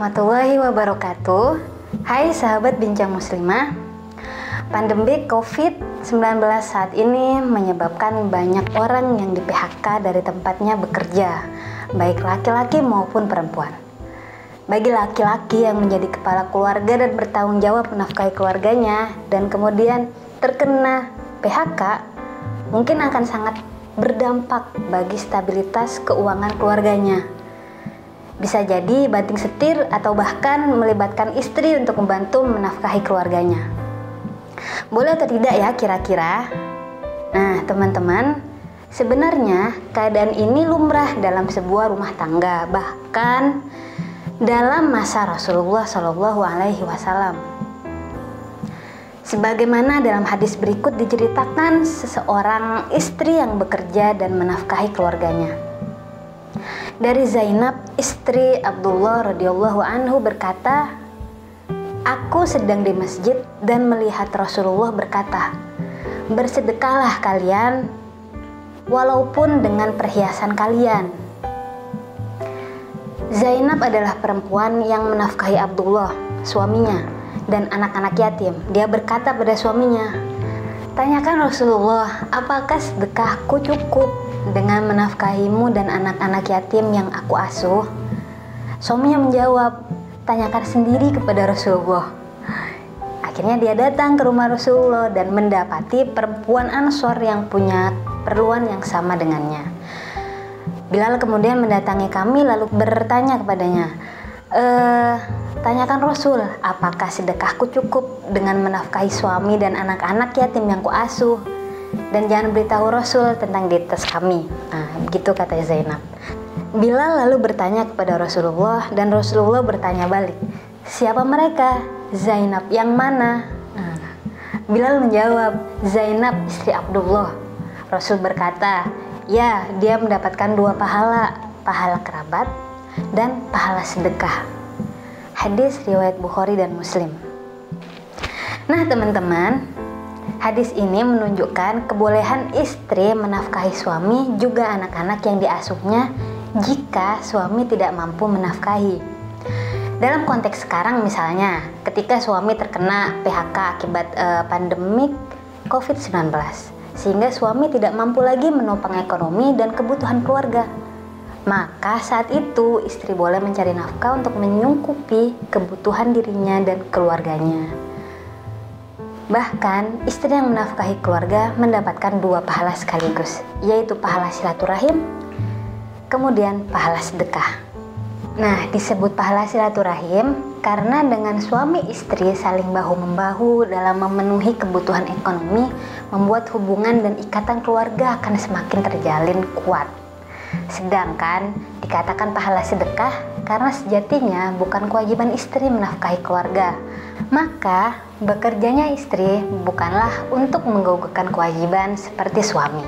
warahmatullahi wabarakatuh. Hai sahabat Bincang Muslimah. Pandemi COVID-19 saat ini menyebabkan banyak orang yang di PHK dari tempatnya bekerja, baik laki-laki maupun perempuan. Bagi laki-laki yang menjadi kepala keluarga dan bertanggung jawab menafkahi keluarganya dan kemudian terkena PHK, mungkin akan sangat berdampak bagi stabilitas keuangan keluarganya. Bisa jadi banting setir atau bahkan melibatkan istri untuk membantu menafkahi keluarganya. Boleh atau tidak ya kira-kira? Nah teman-teman, sebenarnya keadaan ini lumrah dalam sebuah rumah tangga, bahkan dalam masa Rasulullah SAW. Sebagaimana dalam hadis berikut diceritakan seseorang istri yang bekerja dan menafkahi keluarganya. Dari Zainab, istri Abdullah radhiyallahu anhu berkata, "Aku sedang di masjid dan melihat Rasulullah berkata, bersedekahlah kalian walaupun dengan perhiasan kalian." Zainab adalah perempuan yang menafkahi Abdullah, suaminya, dan anak-anak yatim. Dia berkata pada suaminya, "Tanyakan Rasulullah, apakah sedekahku cukup dengan menafkahimu dan anak-anak yatim yang aku asuh?" Suaminya menjawab, "Tanyakan sendiri kepada Rasulullah." Akhirnya dia datang ke rumah Rasulullah dan mendapati perempuan Ansor yang punya keperluan yang sama dengannya. Bilal kemudian mendatangi kami lalu bertanya kepadanya, "Tanyakan Rasul, apakah sedekahku cukup dengan menafkahi suami dan anak-anak yatim yang kuasuh? Dan jangan beritahu Rasul tentang diatas kami." Nah, begitu kata Zainab. Bilal lalu bertanya kepada Rasulullah dan Rasulullah bertanya balik, "Siapa mereka? Zainab yang mana?" Nah, Bilal menjawab, "Zainab istri Abdullah." Rasul berkata, "Ya, dia mendapatkan dua pahala, pahala kerabat dan pahala sedekah." Hadis riwayat Bukhari dan Muslim. Nah teman-teman, hadis ini menunjukkan kebolehan istri menafkahi suami juga anak-anak yang diasuhnya jika suami tidak mampu menafkahi. Dalam konteks sekarang misalnya, ketika suami terkena PHK akibat pandemik COVID-19, sehingga suami tidak mampu lagi menopang ekonomi dan kebutuhan keluarga, maka saat itu istri boleh mencari nafkah untuk menyanggupi kebutuhan dirinya dan keluarganya. Bahkan istri yang menafkahi keluarga mendapatkan dua pahala sekaligus, yaitu pahala silaturahim, kemudian pahala sedekah. Nah, disebut pahala silaturahim karena dengan suami istri saling bahu-membahu dalam memenuhi kebutuhan ekonomi, membuat hubungan dan ikatan keluarga akan semakin terjalin kuat. Sedangkan dikatakan pahala sedekah karena sejatinya bukan kewajiban istri menafkahi keluarga. Maka bekerjanya istri bukanlah untuk menggugurkan kewajiban seperti suami.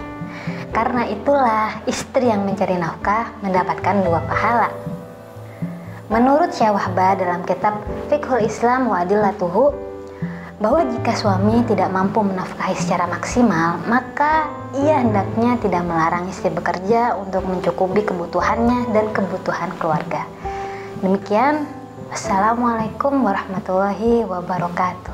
Karena itulah istri yang mencari nafkah mendapatkan dua pahala. Menurut Syekh Wahbah dalam kitab Fiqhul Islam wa Adillatuhu, bahwa jika suami tidak mampu menafkahi secara maksimal, maka ia hendaknya tidak melarang istri bekerja untuk mencukupi kebutuhannya dan kebutuhan keluarga. Demikian, wassalamualaikum warahmatullahi wabarakatuh.